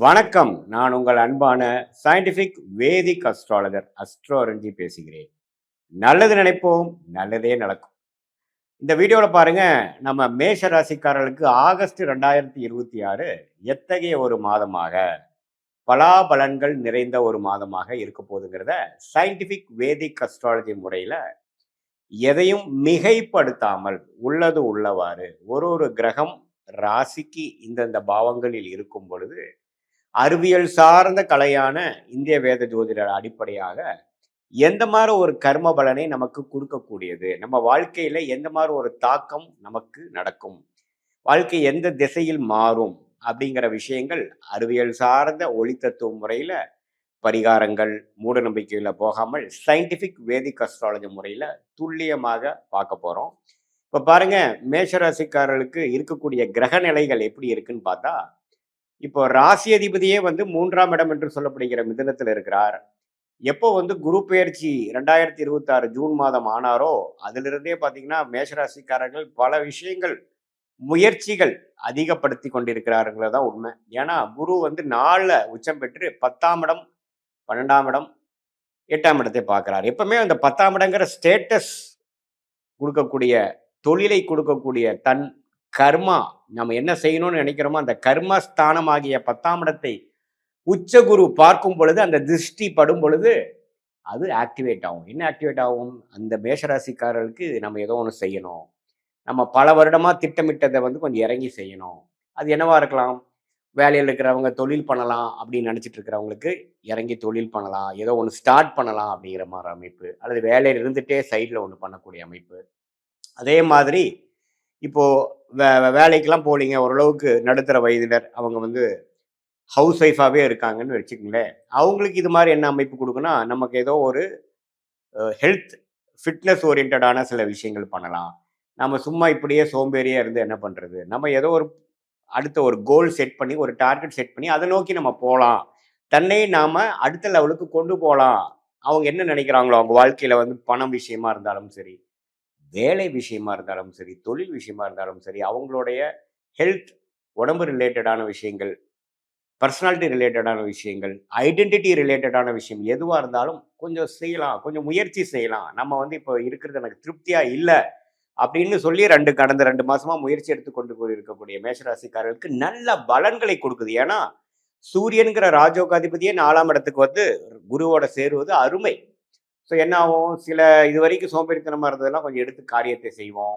வணக்கம். நான் உங்கள் அன்பான சயின்டிஃபிக் வேதிக் அஸ்ட்ராலஜர் அஸ்ட்ரோரஞ்சி பேசுகிறேன். நல்லது நினைப்போம், நல்லதே நடக்கும். இந்த வீடியோவில் பாருங்க, நம்ம மேஷ ராசிக்காரர்களுக்கு ஆகஸ்ட் 2026 எத்தகைய ஒரு மாதமாக, பலாபலன்கள் நிறைந்த ஒரு மாதமாக இருக்க போகுதுங்கிறத சயின்டிஃபிக் வேதிக் அஸ்ட்ராலஜி முறையில் எதையும் மிகைப்படுத்தாமல் உள்ளது உள்ளவாறு ஒரு ஒரு கிரகம் ராசிக்கு இந்தந்த பாவங்களில் இருக்கும் பொழுது அறிவியல் சார்ந்த கலையான இந்திய வேத ஜோதிடர் அடிப்படையாக எந்த மாதிரி ஒரு கர்ம பலனை நமக்கு கொடுக்கக்கூடியது, நம்ம வாழ்க்கையில எந்த மாதிரி ஒரு தாக்கம் நமக்கு நடக்கும், வாழ்க்கை எந்த திசையில் மாறும் அப்படிங்கிற விஷயங்கள் அறிவியல் சார்ந்த ஒளி தத்துவ முறையில பரிகாரங்கள் மூட நம்பிக்கையில போகாமல் சயின்டிபிக் வேதிக் அஸ்ட்ராலஜி முறையில துல்லியமாக பார்க்க போறோம். இப்ப பாருங்க, மேஷராசிக்காரர்களுக்கு இருக்கக்கூடிய கிரக நிலைகள் எப்படி இருக்குன்னு பார்த்தா, இப்போ ராசி அதிபதியே வந்து 3ஆம் இடம் என்று சொல்லப்படுகிற மிதுனத்தில் இருக்கிறார். எப்போ வந்து குரு பெயர்ச்சி 2026 ஜூன் மாதம் ஆனாரோ அதிலிருந்தே பார்த்தீங்கன்னா மேஷராசிக்காரர்கள் பல விஷயங்கள் முயற்சிகள் அதிகப்படுத்தி கொண்டிருக்கிறாருங்கிறது தான் உண்மை. ஏன்னா குரு வந்து 4 உச்சம் பெற்று 10ஆம் இடம், 12ஆம் இடம், 8ஆம் இடத்தை பார்க்கிறார். எப்பவுமே அந்த 10ஆம் இடங்கிற ஸ்டேட்டஸ் கொடுக்கக்கூடிய, தொழிலை கொடுக்கக்கூடிய, தன் கர்மா நம்ம என்ன செய்யணும்னு நினைக்கிறோமோ அந்த கர்ம ஸ்தானமாகிய 10ஆம் இடத்தை உச்ச குரு பார்க்கும் பொழுது, அந்த திருஷ்டி படும் பொழுது அது ஆக்டிவேட் ஆகும். என்ன ஆக்டிவேட் ஆகும்? அந்த மேஷராசிக்காரர்களுக்கு நம்ம ஏதோ ஒன்று செய்யணும், நம்ம பல வருடமா திட்டமிட்டதை வந்து கொஞ்சம் இறங்கி செய்யணும். அது என்னவா இருக்கலாம்? வேலையில் இருக்கிறவங்க தொழில் பண்ணலாம் அப்படின்னு நினச்சிட்டு இருக்கிறவங்களுக்கு இறங்கி தொழில் பண்ணலாம், ஏதோ ஒன்று ஸ்டார்ட் பண்ணலாம் அப்படிங்கிற மாதிரி அமைப்பு, அல்லது வேலையில் இருந்துகிட்டே சைடில் ஒன்று பண்ணக்கூடிய அமைப்பு. அதே மாதிரி இப்போ வேலைக்கெல்லாம் போலீங்க, ஓரளவுக்கு நடுத்தர வயதினர், அவங்க வந்து ஹவுஸ் ஒய்ஃபாகவே இருக்காங்கன்னு வச்சுக்கோங்களேன். அவங்களுக்கு இது மாதிரி என்ன அமைப்பு கொடுக்குன்னா, நமக்கு ஏதோ ஒரு ஹெல்த் ஃபிட்னஸ் ஓரியன்டான சில விஷயங்கள் பண்ணலாம். நம்ம சும்மா இப்படியே சோம்பேறியாக இருந்து என்ன பண்ணுறது, நம்ம ஏதோ ஒரு அடுத்த ஒரு கோல் செட் பண்ணி, ஒரு டார்கெட் செட் பண்ணி அதை நோக்கி நம்ம போகலாம், தன்னை நாம் அடுத்த லெவலுக்கு கொண்டு போகலாம். அவங்க என்ன நினைக்கிறாங்களோ, அவங்க வாழ்க்கையில் வந்து பணம் விஷயமா இருந்தாலும் சரி, வேலை விஷயமா இருந்தாலும் சரி, தொழில் விஷயமா இருந்தாலும் சரி, அவங்களுடைய ஹெல்த், உடம்பு ரிலேட்டடான விஷயங்கள், பர்சனாலிட்டி ரிலேட்டடான விஷயங்கள், ஐடென்டிட்டி ரிலேட்டடான விஷயம் எதுவாக இருந்தாலும் கொஞ்சம் செய்யலாம், கொஞ்சம் முயற்சி செய்யலாம். நம்ம வந்து இப்போ இருக்கிறது எனக்கு திருப்தியாக இல்லை அப்படின்னு சொல்லி கடந்த 2 மாசமா முயற்சி எடுத்துக்கொண்டு இருக்கக்கூடிய மேஷராசிக்காரர்களுக்கு நல்ல பலன்களை கொடுக்குது. ஏன்னா சூரியன்கிற ராஜோகாதிபதியே 4ஆம் இடத்துக்கு வந்து குருவோட சேருவது அருமை. ஸோ என்ன ஆகும்? சில இது வரைக்கும் சோம்பேறித்தனமாக இருந்ததெல்லாம் கொஞ்சம் எடுத்து காரியத்தை செய்வோம்,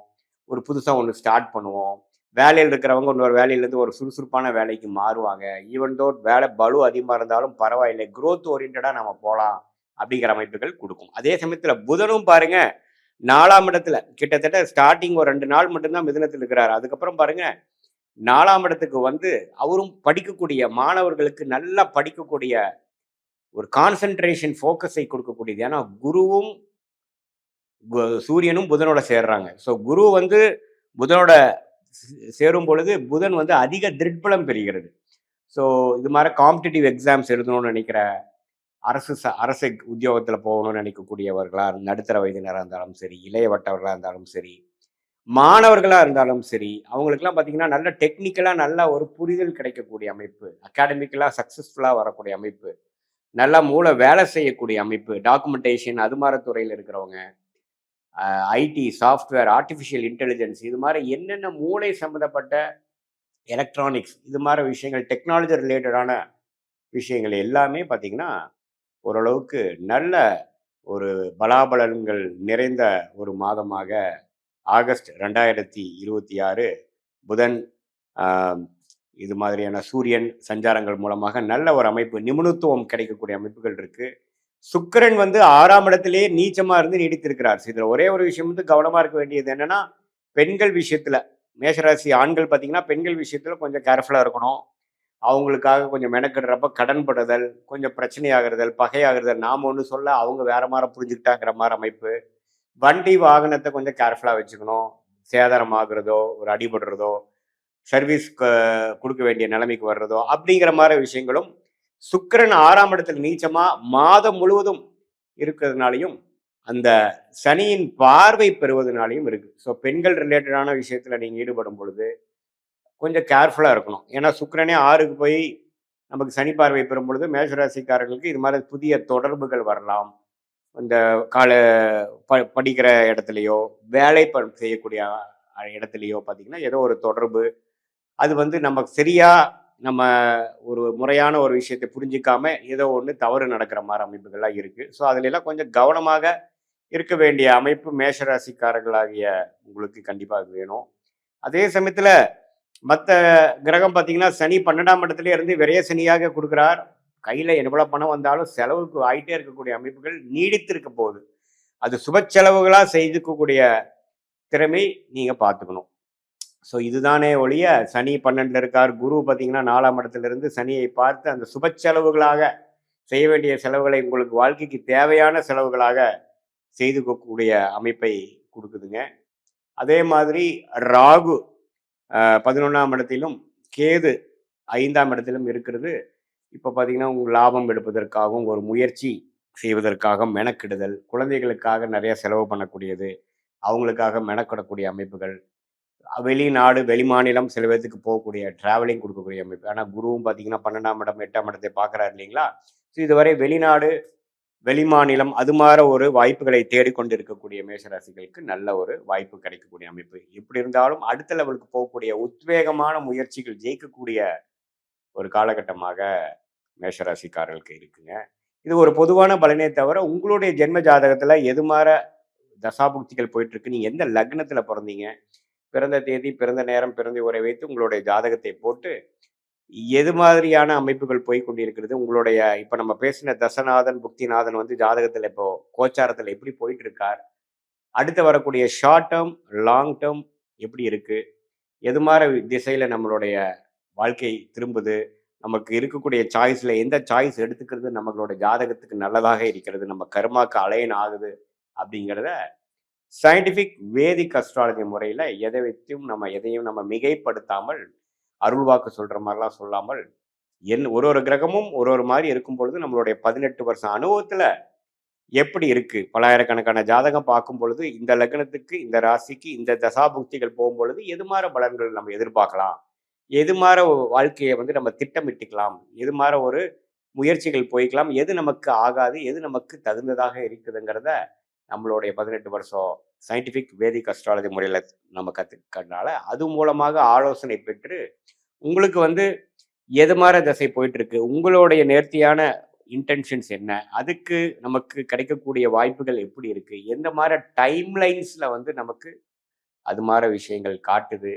ஒரு புதுசாக ஒன்று ஸ்டார்ட் பண்ணுவோம். வேலையில் இருக்கிறவங்க இன்னொரு வேலையிலேருந்து ஒரு சுறுசுறுப்பான வேலைக்கு மாறுவாங்க. ஈவன் தோ வேலை பலு அதிகமாக இருந்தாலும் பரவாயில்லை, குரோத் ஓரியன்டாக நம்ம போகலாம் அப்படிங்கிற அமைப்புகள் கொடுக்கும். அதே சமயத்தில் புதனும் பாருங்க 4ஆம் இடத்துல கிட்டத்தட்ட ஸ்டார்டிங் ஒரு 2 நாள் மட்டும்தான் மிதுனத்தில் இருக்கிறார். அதுக்கப்புறம் பாருங்க 4ஆம் இடத்துக்கு வந்து அவரும் படிக்கக்கூடிய மாணவர்களுக்கு நல்லா படிக்கக்கூடிய ஒரு கான்சென்ட்ரேஷன் ஃபோக்கஸை கொடுக்கக்கூடியது. ஏன்னா குருவும் சூரியனும் புதனோட சேர்றாங்க. ஸோ குரு வந்து புதனோட சேரும் பொழுது புதன் வந்து அதிக திருட்பலம் பெறுகிறது. ஸோ இது மாதிரி காம்படிட்டிவ் எக்ஸாம்ஸ் எழுதணும்னு நினைக்கிற, அரசு உத்தியோகத்தில் போகணும்னு நினைக்கக்கூடியவர்களாக, நடுத்தர வயதினராக இருந்தாலும் சரி, இளையவட்டவர்களாக இருந்தாலும் சரி, மாணவர்களாக இருந்தாலும் சரி, அவங்களுக்குலாம் பார்த்தீங்கன்னா நல்ல டெக்னிக்கலாக நல்ல ஒரு புரிதல் கிடைக்கக்கூடிய அமைப்பு, அகாடமிக்கலாக சக்ஸஸ்ஃபுல்லாக வரக்கூடிய அமைப்பு, நல்லா மூளை வேலை செய்யக்கூடிய அமைப்பு, டாக்குமெண்டேஷன் அது மாதிரி துறையில் இருக்கிறவங்க, ஐடி, சாஃப்ட்வேர், ஆர்டிஃபிஷியல் இன்டெலிஜென்ஸ், இது மாதிரி என்னென்ன மூளை சம்மந்தப்பட்ட எலக்ட்ரானிக்ஸ், இது மாதிரி விஷயங்கள், டெக்னாலஜி ரிலேட்டடான விஷயங்கள் எல்லாமே பார்த்திங்கன்னா ஓரளவுக்கு நல்ல ஒரு பலாபலன்கள் நிறைந்த ஒரு மாதமாக ஆகஸ்ட் 2026 புதன் இது மாதிரியான சூரியன் சஞ்சாரங்கள் மூலமாக நல்ல ஒரு அமைப்பு, நிபுணத்துவம் கிடைக்கக்கூடிய அமைப்புகள் இருக்குது. சுக்கிரன் வந்து 6ஆம் இடத்திலேயே நீச்சமாக இருந்து நீடித்திருக்கிறார். இதில் ஒரே ஒரு விஷயம் வந்து கவனமாக இருக்க வேண்டியது என்னென்னா, பெண்கள் விஷயத்தில், மேஷராசி ஆண்கள் பார்த்தீங்கன்னா பெண்கள் விஷயத்தில் கொஞ்சம் கேர்ஃபுல்லாக இருக்கணும். அவங்களுக்காக கொஞ்சம் மெனக்கிடுறப்ப கடன்படுதல், கொஞ்சம் பிரச்சனையாகிறதல், பகையாகிறதல், நாம் ஒன்று சொல்ல அவங்க வேற மாதிரி புரிஞ்சுக்கிட்டாங்கிற மாதிரி அமைப்பு. வண்டி வாகனத்தை கொஞ்சம் கேர்ஃபுல்லாக வச்சுக்கணும். சேதாரம் ஆகுறதோ, ஒரு அடிபடுறதோ, சர்வீஸ் கொடுக்க வேண்டிய நிலைமைக்கு வர்றதோ அப்படிங்கிற மாதிரி விஷயங்களும் சுக்கிரன் 6ஆம் இடத்துல நீச்சமா மாதம் முழுவதும் இருக்கிறதுனாலையும் அந்த சனியின் பார்வை பெறுவதனாலையும் இருக்கு. ஸோ பெண்கள் ரிலேட்டடான விஷயத்துல நீங்க ஈடுபடும் பொழுது கொஞ்சம் கேர்ஃபுல்லாக இருக்கணும். ஏன்னா சுக்கிரனே 6க்கு போய் நமக்கு சனி பார்வை பெறும் பொழுது மேஷராசிக்காரர்களுக்கு இது மாதிரி புதிய தொடர்புகள் வரலாம். இந்த கால படிக்கிற இடத்துலையோ, வேலை செய்யக்கூடிய இடத்துலையோ பார்த்தீங்கன்னா, ஏதோ ஒரு தொடர்பு. அது வந்து நமக்கு சரியா நம்ம ஒரு முறையான ஒரு விஷயத்தை புரிஞ்சுக்காம, ஏதோ ஒண்ணு தவறு நடக்கிற மாரி அமைப்புகள்லாம் இருக்கு. ஸோ, அதுலலாம் கொஞ்சம் கவனமாக இருக்க வேண்டிய அமைப்பு மேஷராசிக்காரர்களாகிய உங்களுக்கு கண்டிப்பா அது வேணும். அதே சமயத்துல மத்த கிரகம் பார்த்தீங்கன்னா, சனி 12ஆம் இடத்திலே இருந்து விரய சனியாக குடுக்கிறார். கையில எவ்வளவு பணம் வந்தாலும் செலவுக்கு ஆயிட்டே இருக்கக்கூடிய அமைப்புகள் நீடித்திருக்க போகுது. அது சுப செலவுகளா செய்துக்கக்கூடிய திறமை நீங்க பார்த்துக்கணும். ஸோ இதுதானே ஒழிய சனி 12ல இருக்கார். குரு பார்த்தீங்கன்னா 4ஆம் இடத்திலிருந்து சனியை பார்த்து அந்த சுப செலவுகளாக செய்ய வேண்டிய செலவுகளை உங்களுக்கு வாழ்க்கைக்கு தேவையான செலவுகளாக செய்துக்கக்கூடிய அமைப்பை குடுக்குதுங்க. அதே மாதிரி ராகு 11ஆம் இடத்திலும், கேது 5ஆம் இடத்திலும் இருக்கிறது. இப்ப பார்த்தீங்கன்னா, உங்க லாபம் எடுப்பதற்காகவும், ஒரு முயற்சி செய்வதற்காக மெனக்கிடுதல், குழந்தைகளுக்காக நிறைய செலவு பண்ணக்கூடியது, அவங்களுக்காக மெனக்கிடக்கூடிய அமைப்புகள், வெளிநாடு, வெளிமாநிலம் சில பேத்துக்கு போகக்கூடிய டிராவலிங் கொடுக்கக்கூடிய அமைப்பு. ஆனா குருவும் பார்த்தீங்கன்னா 12ஆம் இடம், 8ஆம் இடத்தை பார்க்குறாரு இல்லைங்களா? ஸோ இதுவரை வெளிநாடு, வெளிமாநிலம் அது மாரி ஒரு வாய்ப்புகளை தேடிக்கொண்டு இருக்கக்கூடிய மேஷராசிகளுக்கு நல்ல ஒரு வாய்ப்பு கிடைக்கக்கூடிய அமைப்பு. எப்படி இருந்தாலும் அடுத்த லெவலுக்கு போகக்கூடிய உத்வேகமான முயற்சிகள் ஜெயிக்கக்கூடிய ஒரு காலகட்டமாக மேஷராசிக்காரர்களுக்கு இருக்குங்க. இது ஒரு பொதுவான பலனே தவிர, உங்களுடைய ஜென்ம ஜாதகத்துல எது மார தசாபுக்திகள் போயிட்டு இருக்கு, நீங்க எந்த லக்னத்துல பொறந்தீங்க, பிறந்த தேதி, பிறந்த நேரம், பிறந்த உரை வைத்து உங்களுடைய ஜாதகத்தை போட்டு, எது மாதிரியான அமைப்புகள் போய் கொண்டிருக்கிறது, உங்களுடைய இப்ப நம்ம பேசின தசநாதன், புக்திநாதன் வந்து ஜாதகத்துல இப்போ கோச்சாரத்துல எப்படி போயிட்டு இருக்கார், அடுத்து வரக்கூடிய ஷார்ட் டேர்ம், லாங் டேர்ம் எப்படி இருக்கு, எது மாரி திசையில நம்மளுடைய வாழ்க்கை திரும்புது, நமக்கு இருக்கக்கூடிய சாய்ஸ்ல எந்த சாய்ஸ் எடுத்துக்கிறது நம்மளோட ஜாதகத்துக்கு நல்லதாக இருக்கிறது, நம்ம கர்மாக்கு அலைன் ஆகுது அப்படிங்கிறத சயின்டிஃபிக் வேதிக் அஸ்ட்ராலஜி முறையில எதை வைத்தும் நம்ம எதையும் நம்ம மிகைப்படுத்தாமல், அருள்வாக்கு சொல்ற மாதிரிலாம் சொல்லாமல், ஒரு ஒரு கிரகமும் ஒரு ஒரு மாதிரி இருக்கும் பொழுது நம்மளுடைய 18 வருஷம் அனுபவத்துல எப்படி இருக்கு, பல்லாயிரக்கணக்கான ஜாதகம் பார்க்கும் பொழுது இந்த லக்னத்துக்கு, இந்த ராசிக்கு, இந்த தசாபுக்திகள் போகும்பொழுது எது மாற பலன்கள் நம்ம எதிர்பார்க்கலாம், எது மாற வாழ்க்கையை வந்து நம்ம திட்டமிட்டுக்கலாம், எது மாற ஒரு முயற்சிகள் போய்க்கலாம், எது நமக்கு ஆகாது, எது நமக்கு தகுந்ததாக இருக்குதுங்கிறத நம்மளுடைய 18 வருஷம் சயின்டிஃபிக் வேதிக் அஸ்ட்ராலஜி முறையில் நம்ம கற்றுக்கிறதுனால அது மூலமாக ஆலோசனை பெற்று உங்களுக்கு வந்து எது மாதிரி திசை போயிட்டு இருக்கு, உங்களுடைய நேர்த்தியான இன்டென்ஷன்ஸ் என்ன, அதுக்கு நமக்கு கிடைக்கக்கூடிய வாய்ப்புகள் எப்படி இருக்கு, எந்த மாதிரி டைம் லைன்ஸ்ல வந்து நமக்கு அது மாதிரி விஷயங்கள் காட்டுது,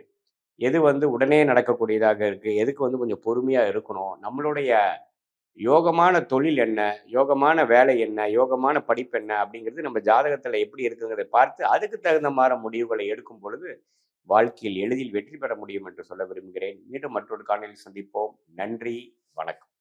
எது வந்து உடனே நடக்கக்கூடியதாக இருக்கு, எதுக்கு வந்து கொஞ்சம் பொறுமையா இருக்கணும், நம்மளுடைய யோகமான தொழில் என்ன, யோகமான வேலை என்ன, யோகமான படிப்பு என்ன அப்படிங்கிறது நம்ம ஜாதகத்துல எப்படி இருக்குங்கிறதை பார்த்து அதுக்கு தகுந்த மாதிரி முடிவுகளை எடுக்கும் பொழுது வாழ்க்கையில் எளிதில் வெற்றி பெற முடியும் என்று சொல்ல விரும்புகிறேன். மீண்டும் மற்றொரு காணொளியில் சந்திப்போம். நன்றி, வணக்கம்.